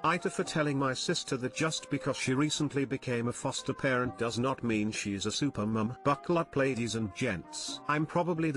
AITA for telling my sister that just because she recently became a foster parent does not mean she's a super mum. Buckle up ladies and gents. I'm probably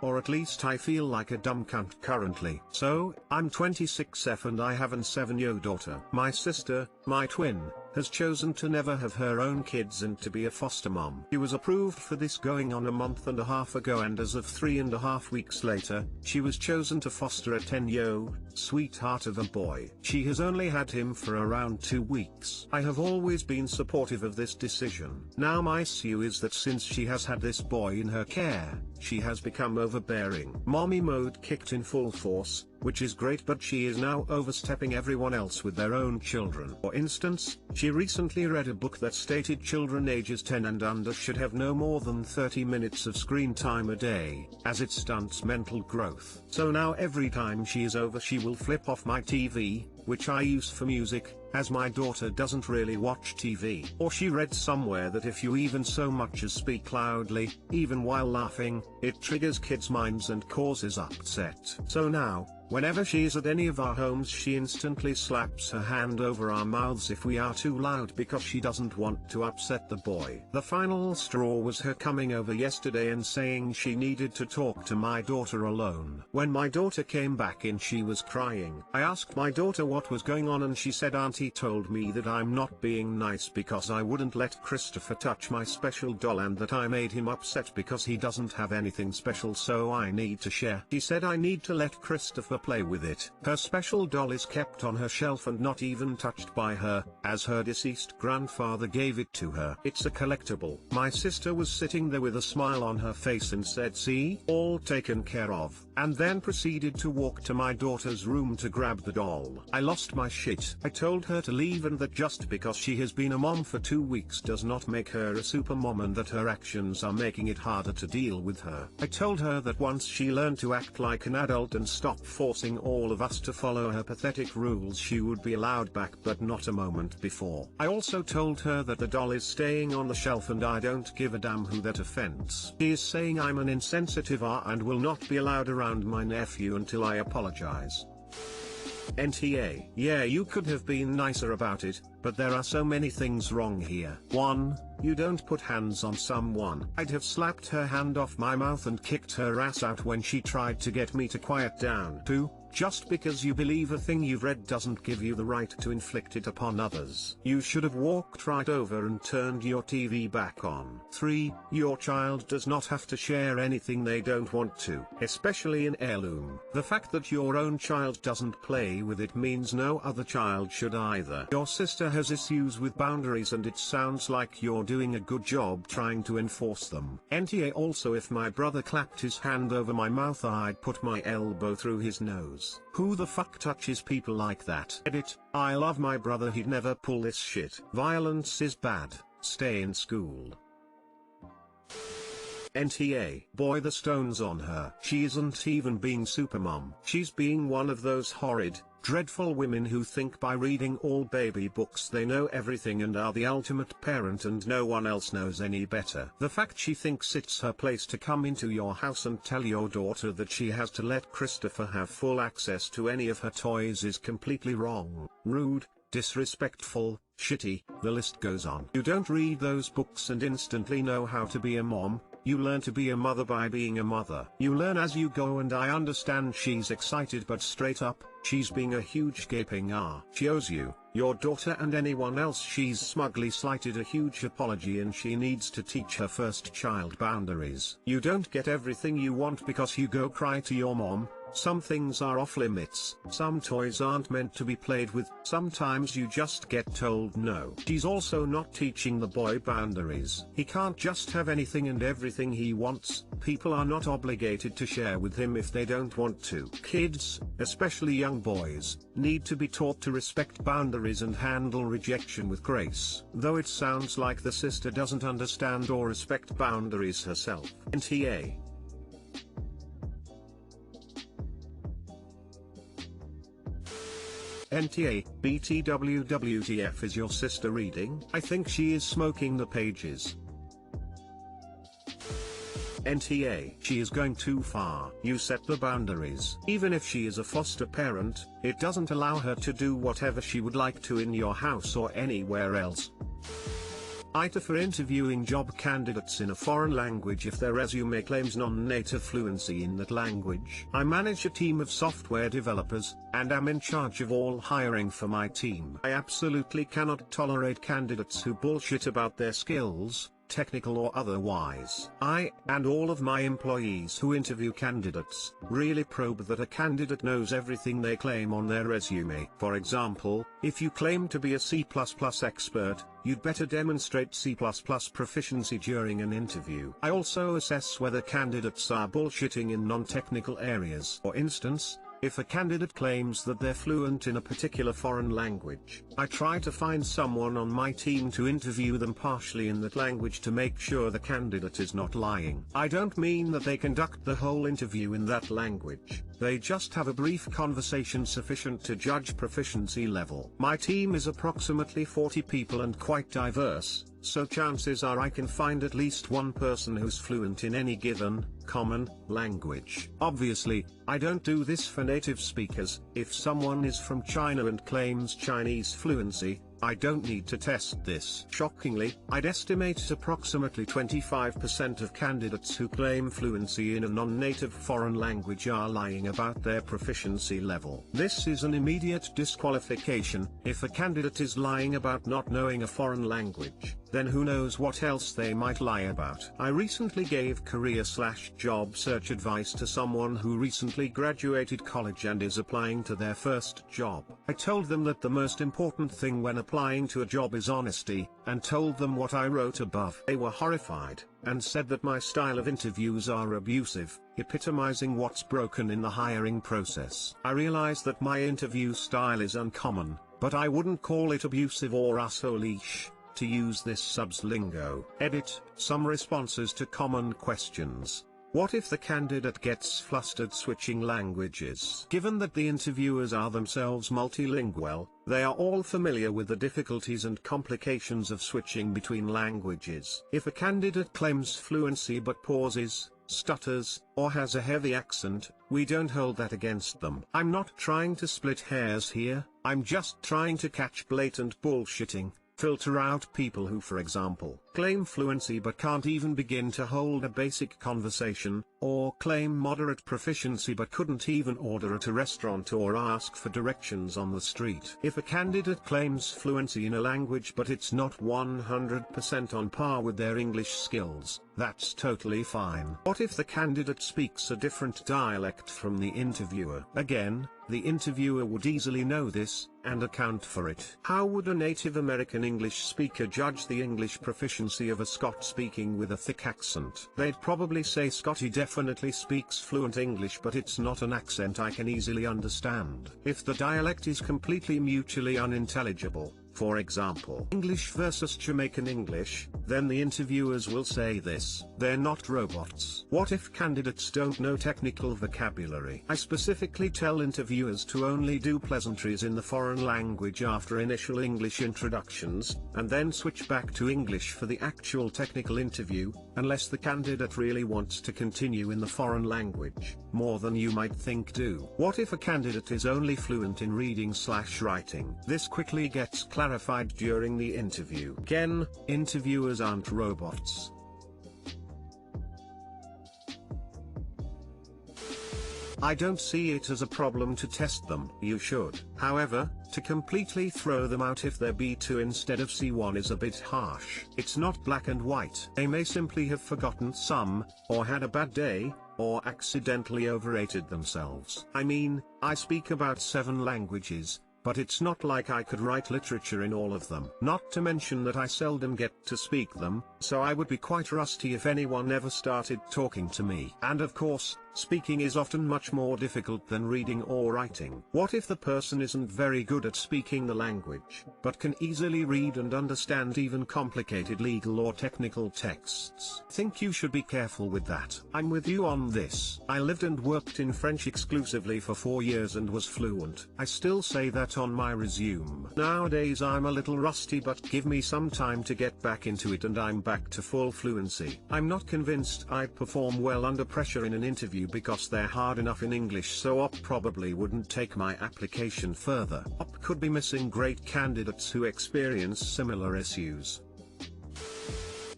or at least I feel like a dumb cunt currently. So, I'm 26F and I have an 7-year daughter. My sister, my twin, has chosen to never have her own kids and to be a foster mom. She was approved for this going on a month and a half ago, and as of 3.5 weeks later, she was chosen to foster a 10-year-old sweetheart of a boy. She has only had him for around 2 weeks. I have always been supportive of this decision. Now my issue is that since she has had this boy in her care, she has become overbearing. Mommy mode kicked in full force, which is great, but she is now overstepping everyone else with their own children. For instance, she recently read a book that stated children ages 10 and under should have no more than 30 minutes of screen time a day, as it stunts mental growth. So now every time she is over she will flip off my TV, which I use for music, as my daughter doesn't really watch TV. Or she read somewhere that if you even so much as speak loudly, even while laughing, it triggers kids' minds and causes upset. So now, whenever she is at any of our homes she instantly slaps her hand over our mouths if we are too loud because she doesn't want to upset the boy. The final straw was her coming over yesterday and saying she needed to talk to my daughter alone. When my daughter came back in she was crying. I asked my daughter what was going on and she said Auntie told me that I'm not being nice because I wouldn't let Christopher touch my special doll and that I made him upset because he doesn't have anything special, so I need to share. She said I need to let Christopher play with it. Her special doll is kept on her shelf and not even touched by her, as her deceased grandfather gave it to her. It's a collectible. My sister was sitting there with a smile on her face and said, "See, all taken care of," and then proceeded to walk to my daughter's room to grab the doll. I lost my shit. I told her to leave and that just because she has been a mom for 2 weeks does not make her a super mom and that her actions are making it harder to deal with her. I told her that once she learned to act like an adult and stop forcing all of us to follow her pathetic rules she would be allowed back, but not a moment before. I also told her that the doll is staying on the shelf and I don't give a damn who that offends. She is saying I'm an insensitive and will not be allowed around my nephew until I apologize. NTA. Yeah, you could have been nicer about it, but there are so many things wrong here. 1. You don't put hands on someone. I'd have slapped her hand off my mouth and kicked her ass out when she tried to get me to quiet down. 2. Just because you believe a thing you've read doesn't give you the right to inflict it upon others. You should have walked right over and turned your TV back on. 3. Your child does not have to share anything they don't want to, especially an heirloom. The fact that your own child doesn't play with it means no other child should either. Your sister has issues with boundaries and it sounds like you're doing a good job trying to enforce them. NTA. Also, if my brother clapped his hand over my mouth I'd put my elbow through his nose. Who the fuck touches people like that? Edit. I love my brother, he'd never pull this shit. Violence is bad, stay in school. NTA. Boy, the stones on her. She isn't even being supermom. She's being one of those horrid, dreadful women who think by reading all baby books they know everything and are the ultimate parent and no one else knows any better. The fact she thinks it's her place to come into your house and tell your daughter that she has to let Christopher have full access to any of her toys is completely wrong, rude, disrespectful, shitty, the list goes on. You don't read those books and instantly know how to be a mom. You learn to be a mother by being a mother. You learn as you go, and I understand she's excited, but straight up, she's being a huge gaping She owes you, your daughter and anyone else she's smugly slighted a huge apology, and she needs to teach her first child boundaries. You don't get everything you want because you go cry to your mom. Some things are off limits, some toys aren't meant to be played with, sometimes you just get told no. She's also not teaching the boy boundaries. He can't just have anything and everything he wants, people are not obligated to share with him if they don't want to. Kids, especially young boys, need to be taught to respect boundaries and handle rejection with grace. Though it sounds like the sister doesn't understand or respect boundaries herself. NTA. NTA. BTWWTF is your sister reading? I think she is smoking the pages. NTA. She is going too far. You set the boundaries. Even if she is a foster parent, it doesn't allow her to do whatever she would like to in your house or anywhere else. AITA for interviewing job candidates in a foreign language if their resume claims non-native fluency in that language. I manage a team of software developers, and am in charge of all hiring for my team. I absolutely cannot tolerate candidates who bullshit about their skills, technical or otherwise. I, and all of my employees who interview candidates, really probe that a candidate knows everything they claim on their resume. For example, if you claim to be a C++ expert, you'd better demonstrate C++ proficiency during an interview. I also assess whether candidates are bullshitting in non-technical areas. For instance, if a candidate claims that they're fluent in a particular foreign language, I try to find someone on my team to interview them partially in that language to make sure the candidate is not lying. I don't mean that they conduct the whole interview in that language. They just have a brief conversation sufficient to judge proficiency level. My team is approximately 40 people and quite diverse, so chances are I can find at least one person who's fluent in any given, common, language. Obviously, I don't do this for native speakers. If someone is from China and claims Chinese fluency, I don't need to test this. Shockingly, I'd estimate approximately 25% of candidates who claim fluency in a non-native foreign language are lying about their proficiency level. This is an immediate disqualification. If a candidate is lying about not knowing a foreign language, then who knows what else they might lie about. I recently gave career/job search advice to someone who recently graduated college and is applying to their first job. I told them that the most important thing when applying to a job is honesty, and told them what I wrote above. They were horrified, and said that my style of interviews are abusive, epitomizing what's broken in the hiring process. I realize that my interview style is uncommon, but I wouldn't call it abusive or asshole-ish, to use this subs lingo. Edit, some responses to common questions. What if the candidate gets flustered switching languages? Given that the interviewers are themselves multilingual, they are all familiar with the difficulties and complications of switching between languages. If a candidate claims fluency but pauses, stutters, or has a heavy accent, we don't hold that against them. I'm not trying to split hairs here, I'm just trying to catch blatant bullshitting. Filter out people who, for example, claim fluency but can't even begin to hold a basic conversation, or claim moderate proficiency but couldn't even order at a restaurant or ask for directions on the street. If a candidate claims fluency in a language but it's not 100% on par with their English skills, that's totally fine. What if the candidate speaks a different dialect from the interviewer? Again, the interviewer would easily know this, and account for it. How would a native American English speaker judge the English proficiency of a Scot speaking with a thick accent? They'd probably say Scotty definitely speaks fluent English, but it's not an accent I can easily understand. If the dialect is completely mutually unintelligible, for example, English versus Jamaican English, then the interviewers will say this: they're not robots. What if candidates don't know technical vocabulary? I specifically tell interviewers to only do pleasantries in the foreign language after initial English introductions, and then switch back to English for the actual technical interview, unless the candidate really wants to continue in the foreign language, more than you might think do. What if a candidate is only fluent in reading/writing? This quickly gets clarified during the interview. Again, interviewers aren't robots. I don't see it as a problem to test them. You should. However, to completely throw them out if they're B2 instead of C1 is a bit harsh. It's not black and white. They may simply have forgotten some, or had a bad day, or accidentally overrated themselves. I mean, I speak about 7 languages, but it's not like I could write literature in all of them. Not to mention that I seldom get to speak them, so I would be quite rusty if anyone ever started talking to me. And of course, speaking is often much more difficult than reading or writing. What if the person isn't very good at speaking the language, but can easily read and understand even complicated legal or technical texts? Think you should be careful with that. I'm with you on this. I lived and worked in French exclusively for 4 years and was fluent. I still say that it on my resume. Nowadays I'm a little rusty, but give me some time to get back into it and I'm back to full fluency. I'm not convinced I'd perform well under pressure in an interview because they're hard enough in English, so OP probably wouldn't take my application further. OP could be missing great candidates who experience similar issues.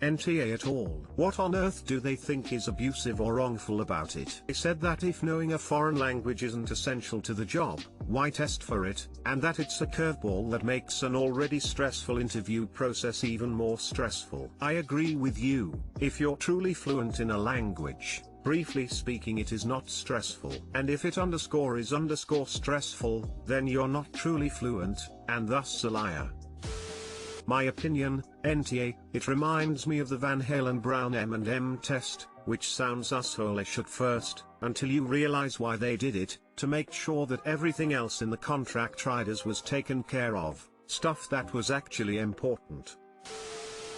NTA at all. What on earth do they think is abusive or wrongful about it? They said that if knowing a foreign language isn't essential to the job, why test for it, and that it's a curveball that makes an already stressful interview process even more stressful. I agree with you. If you're truly fluent in a language, briefly speaking, it is not stressful. And if it is stressful, then you're not truly fluent, and thus a liar. My opinion, NTA, it reminds me of the Van Halen Brown M&M test, which sounds asshole-ish at first, until you realize why they did it, to make sure that everything else in the contract riders was taken care of, stuff that was actually important.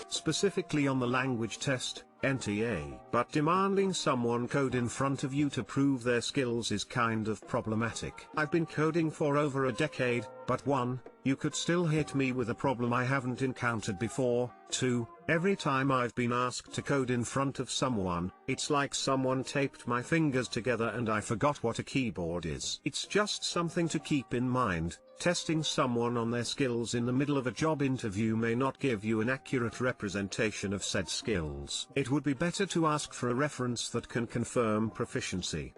Specifically on the language test, NTA. But demanding someone code in front of you to prove their skills is kind of problematic. I've been coding for over a decade, but 1, you could still hit me with a problem I haven't encountered before. 2, every time I've been asked to code in front of someone, it's like someone taped my fingers together and I forgot what a keyboard is. It's just something to keep in mind. Testing someone on their skills in the middle of a job interview may not give you an accurate representation of said skills. It would be better to ask for a reference that can confirm proficiency.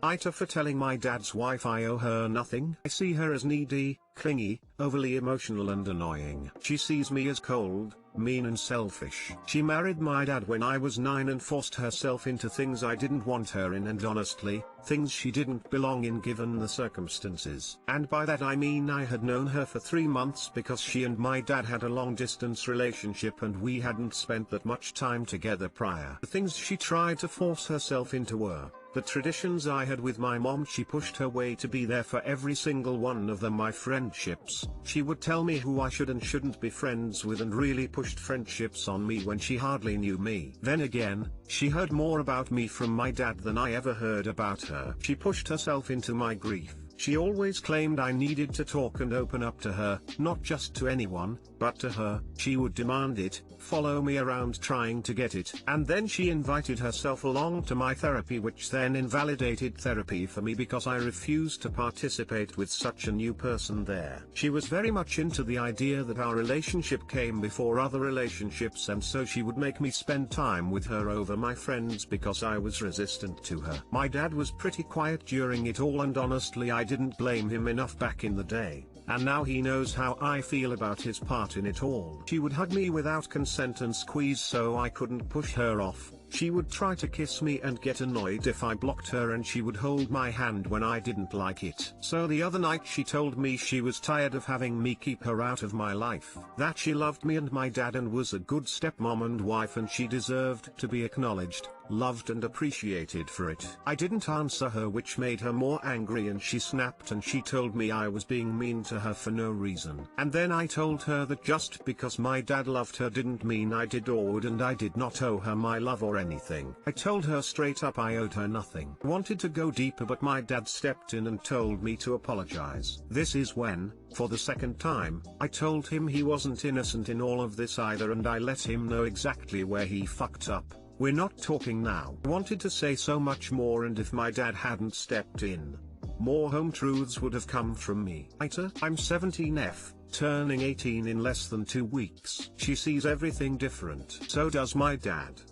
AITA for telling my dad's wife I owe her nothing. I see her as needy, clingy, overly emotional and annoying. She sees me as cold, mean and selfish. She married my dad when I was 9 and forced herself into things I didn't want her in, and honestly, things she didn't belong in given the circumstances. And by that I mean I had known her for 3 months because she and my dad had a long distance relationship and we hadn't spent that much time together prior. The things she tried to force herself into were the traditions I had with my mom. She pushed her way to be there for every single one of them. My friendships, she would tell me who I should and shouldn't be friends with and really pushed friendships on me when she hardly knew me. Then again, she heard more about me from my dad than I ever heard about her. She pushed herself into my grief. She always claimed I needed to talk and open up to her, not just to anyone, but to her. She would demand it, follow me around trying to get it, and then she invited herself along to my therapy, which then invalidated therapy for me because I refused to participate with such a new person there. She was very much into the idea that our relationship came before other relationships, and so she would make me spend time with her over my friends because I was resistant to her. My dad was pretty quiet during it all, and honestly I didn't blame him enough back in the day. And now he knows how I feel about his part in it all. She would hug me without consent and squeeze so I couldn't push her off. She would try to kiss me and get annoyed if I blocked her, and she would hold my hand when I didn't like it. So the other night she told me she was tired of having me keep her out of my life. That she loved me and my dad and was a good stepmom and wife, and she deserved to be acknowledged, loved and appreciated for it. I didn't answer her, which made her more angry, and she snapped and she told me I was being mean to her for no reason. And then I told her that just because my dad loved her didn't mean I did or would, and I did not owe her my love or anything. I told her straight up I owed her nothing. I wanted to go deeper, but my dad stepped in and told me to apologize. This is when, for the second time, I told him he wasn't innocent in all of this either, and I let him know exactly where he fucked up. We're not talking now. I wanted to say so much more, and if my dad hadn't stepped in, more home truths would have come from me. AITA, I'm 17F, turning 18 in less than 2 weeks. She sees everything different. So does my dad.